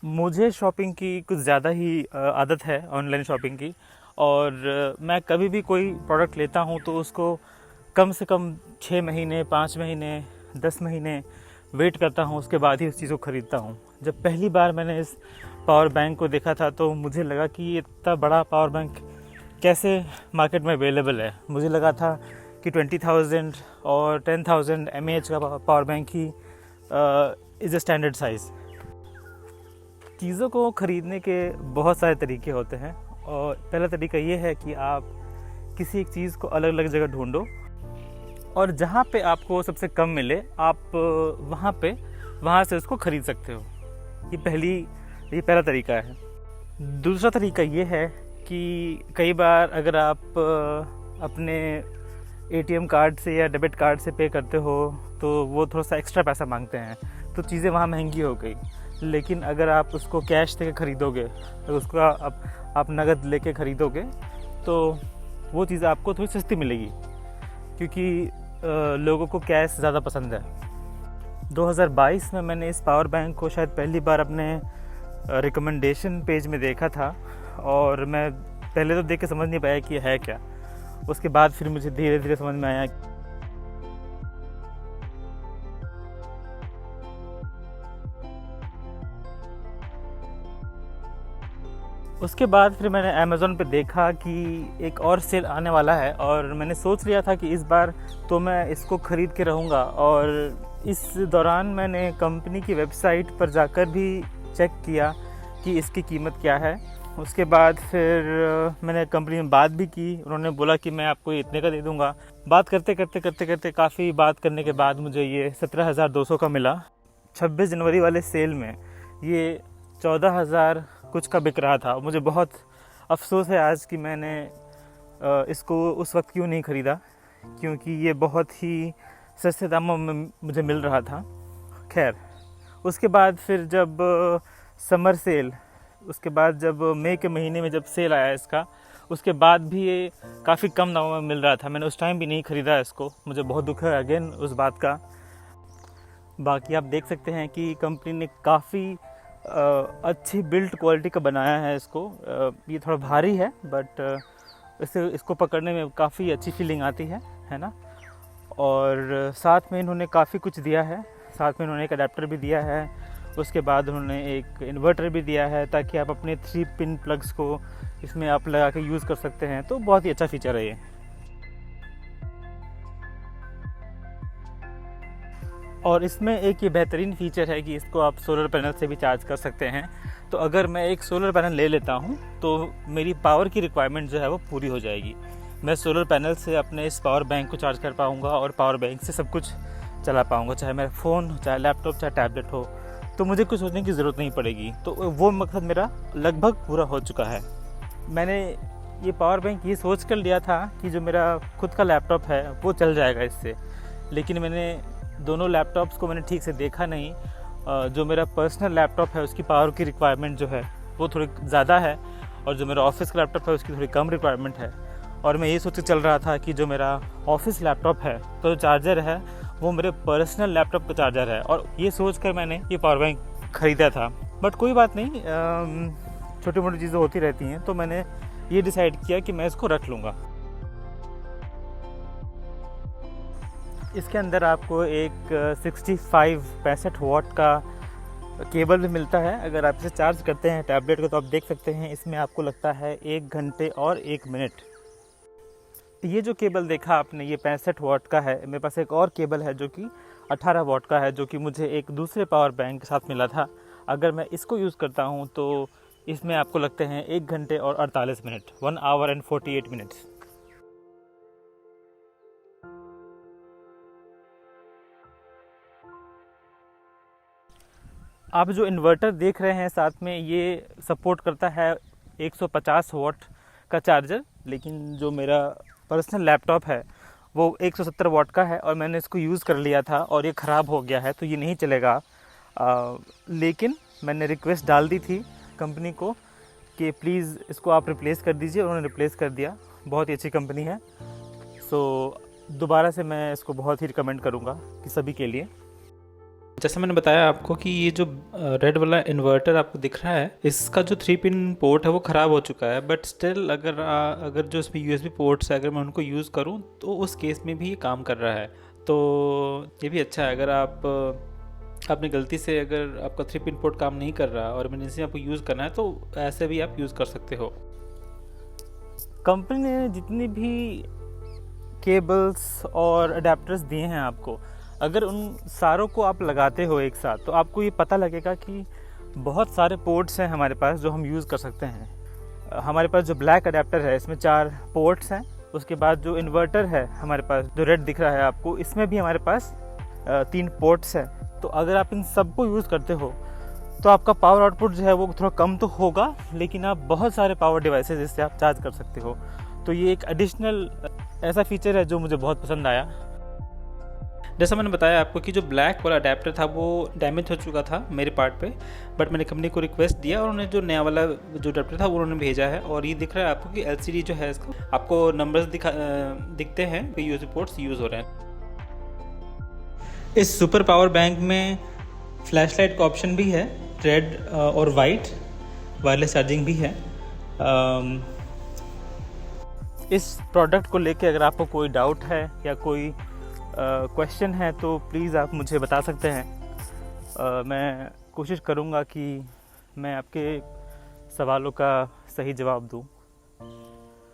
मुझे शॉपिंग की कुछ ज़्यादा ही आदत है, ऑनलाइन शॉपिंग की। और मैं कभी भी कोई प्रोडक्ट लेता हूँ तो उसको कम से कम 6 महीने, 5 महीने, 10 महीने वेट करता हूँ, उसके बाद ही उस चीज़ को ख़रीदता हूँ। जब पहली बार मैंने इस पावर बैंक को देखा था तो मुझे लगा कि ये इतना बड़ा पावर बैंक कैसे मार्केट में अवेलेबल है। मुझे लगा था कि 20,000 और 10,000 mAh का power bank he is a standard size. चीज़ों को ख़रीदने के बहुत सारे तरीके होते हैं और पहला तरीका ये है कि आप किसी एक चीज़ को अलग अलग जगह ढूंढो और जहाँ पे आपको सबसे कम मिले आप वहाँ से उसको ख़रीद सकते हो। ये पहला तरीका है। दूसरा तरीका ये है कि कई बार अगर आप अपने ATM कार्ड से या डेबिट कार्ड से पे करते हो तो वो थोड़ा सा एक्स्ट्रा पैसा मांगते हैं, तो चीज़ें वहाँ महंगी हो गई। लेकिन अगर आप उसको कैश देके ख़रीदोगे, अगर उसको आप नगद लेके ख़रीदोगे तो वो चीज़ आपको थोड़ी सस्ती मिलेगी, क्योंकि लोगों को कैश ज़्यादा पसंद है। 2022 में मैंने इस पावर बैंक को शायद पहली बार अपने रिकमेंडेशन पेज में देखा था और मैं पहले तो देख के समझ नहीं पाया कि है क्या। उसके बाद फिर मुझे धीरे धीरे समझ में आया। उसके बाद फिर मैंने अमेज़ॉन पे देखा कि एक और सेल आने वाला है और मैंने सोच लिया था कि इस बार तो मैं इसको ख़रीद के रहूँगा। और इस दौरान मैंने कंपनी की वेबसाइट पर जाकर भी चेक किया कि इसकी कीमत क्या है। उसके बाद फिर मैंने कंपनी में बात भी की, उन्होंने बोला कि मैं आपको इतने का दे दूँगा। बात करते काफ़ी बात करने के बाद मुझे ये 17,200 का मिला। 26 जनवरी वाले सेल में ये 14,000 कुछ का बिक रहा था। मुझे बहुत अफसोस है आज कि मैंने इसको उस वक्त क्यों नहीं ख़रीदा, क्योंकि ये बहुत ही सस्ते दामों में मुझे मिल रहा था। खैर, उसके बाद फिर जब समर सेल, उसके बाद जब मई के महीने में जब सेल आया इसका, उसके बाद भी ये काफ़ी कम दामों में मिल रहा था। मैंने उस टाइम भी नहीं ख़रीदा इसको, मुझे बहुत दुख है अगेन उस बात का। बाकी आप देख सकते हैं कि कंपनी ने काफ़ी अच्छी बिल्ड क्वालिटी का बनाया है इसको। ये थोड़ा भारी है बट इसको पकड़ने में काफ़ी अच्छी फीलिंग आती है ना। और साथ में इन्होंने काफ़ी कुछ दिया है। साथ में इन्होंने एक अडेप्टर भी दिया है, उसके बाद उन्होंने एक इन्वर्टर भी दिया है ताकि आप अपने 3 पिन प्लग्स को इसमें आप लगा के यूज़ कर सकते हैं। तो बहुत ही अच्छा फीचर है ये। और इसमें एक ये बेहतरीन फ़ीचर है कि इसको आप सोलर पैनल से भी चार्ज कर सकते हैं। तो अगर मैं एक सोलर पैनल ले लेता हूँ तो मेरी पावर की रिक्वायरमेंट जो है वो पूरी हो जाएगी। मैं सोलर पैनल से अपने इस पावर बैंक को चार्ज कर पाऊँगा और पावर बैंक से सब कुछ चला पाऊँगा, चाहे मेरा फ़ोन हो, चाहे लैपटॉप, चाहे टैबलेट हो। तो मुझे कुछ सोचने की ज़रूरत नहीं पड़ेगी। तो वो मकसद मेरा लगभग पूरा हो चुका है। मैंने ये पावर बैंक ये सोच कर लिया था कि जो मेरा खुद का लैपटॉप है वो चल जाएगा इससे, लेकिन मैंने दोनों लैपटॉप्स को मैंने ठीक से देखा नहीं। जो मेरा पर्सनल लैपटॉप है उसकी पावर की रिक्वायरमेंट जो है वो थोड़ी ज़्यादा है और जो मेरा ऑफिस का लैपटॉप है उसकी थोड़ी कम रिक्वायरमेंट है। और मैं ये सोच के चल रहा था कि जो मेरा ऑफिस लैपटॉप है तो जो चार्जर है वो मेरे पर्सनल लैपटॉप का चार्जर है, और ये सोच कर मैंने ये पावर बैंक ख़रीदा था। बट कोई बात नहीं, छोटी मोटी चीज़ें होती रहती हैं। तो मैंने ये डिसाइड किया कि मैं इसको रख लूँगा। इसके अंदर आपको एक 65 वाट का केबल भी मिलता है। अगर आप इसे चार्ज करते हैं टैबलेट को तो आप देख सकते हैं इसमें आपको लगता है 1 घंटे और 1 मिनट। ये जो केबल देखा आपने ये 65 वाट का है। मेरे पास एक और केबल है जो कि 18 वाट का है, जो कि मुझे एक दूसरे पावर बैंक के साथ मिला था। अगर मैं इसको यूज़ करता हूँ तो इसमें आपको लगते हैं 1 घंटे और 48 मिनट, 1 आवर एंड 48 मिनट्स। आप जो इन्वर्टर देख रहे हैं साथ में, ये सपोर्ट करता है 150 वाट का चार्जर, लेकिन जो मेरा पर्सनल लैपटॉप है वो 170 वाट का है और मैंने इसको यूज़ कर लिया था और ये ख़राब हो गया है तो ये नहीं चलेगा। लेकिन मैंने रिक्वेस्ट डाल दी थी कंपनी को कि प्लीज़ इसको आप रिप्लेस कर दीजिए। उन्होंने रिप्लेस कर दिया। बहुत ही अच्छी कंपनी है। सो दोबारा से मैं इसको बहुत ही रिकमेंड करूँगा कि सभी के लिए। जैसा मैंने बताया आपको कि ये जो रेड वाला इन्वर्टर आपको दिख रहा है, इसका जो 3 पिन पोर्ट है वो ख़राब हो चुका है, बट स्टिल अगर जो इसमें यूएसबी पोर्ट्स है अगर मैं उनको यूज़ करूँ तो उस केस में भी ये काम कर रहा है। तो ये भी अच्छा है। अगर आप अपनी गलती से अगर आपका 3 पिन पोर्ट काम नहीं कर रहा और इमरजेंसी आपको यूज़ करना है तो ऐसे भी आप यूज़ कर सकते हो। कंपनी ने जितनी भी केबल्स और अडेप्टर्स दिए हैं आपको, अगर उन सारों को आप लगाते हो एक साथ तो आपको ये पता लगेगा कि बहुत सारे पोर्ट्स हैं हमारे पास जो हम यूज़ कर सकते हैं। हमारे पास जो ब्लैक अडेप्टर है इसमें 4 पोर्ट्स हैं। उसके बाद जो इन्वर्टर है हमारे पास जो रेड दिख रहा है आपको, इसमें भी हमारे पास 3 पोर्ट्स हैं। तो अगर आप इन सबको यूज़ करते हो तो आपका पावर आउटपुट जो है वो थोड़ा कम तो होगा, लेकिन आप बहुत सारे पावर डिवाइसेस इससे आप चार्ज कर सकते हो। तो ये एक एडिशनल ऐसा फीचर है जो मुझे बहुत पसंद आया। जैसा मैंने बताया आपको कि जो ब्लैक वाला अडेप्टर था वो डैमेज हो चुका था मेरे पार्ट पे, बट मैंने कंपनी को रिक्वेस्ट दिया और उन्होंने जो नया वाला जो अडेप्टर था वो उन्होंने भेजा है। और ये दिख रहा है आपको कि एलसीडी जो है इसका आपको नंबर्स दिखते हैं कि यूएसबी पोर्ट्स यूज़ हो रहे हैं। इस सुपर पावर बैंक में फ्लैश लाइट का ऑप्शन भी है, रेड और वाइट वायरलेस चार्जिंग भी है। इस प्रोडक्ट को लेके अगर आपको कोई डाउट है या कोई क्वेश्चन है तो प्लीज़ आप मुझे बता सकते हैं। मैं कोशिश करूँगा कि मैं आपके सवालों का सही जवाब दूँ।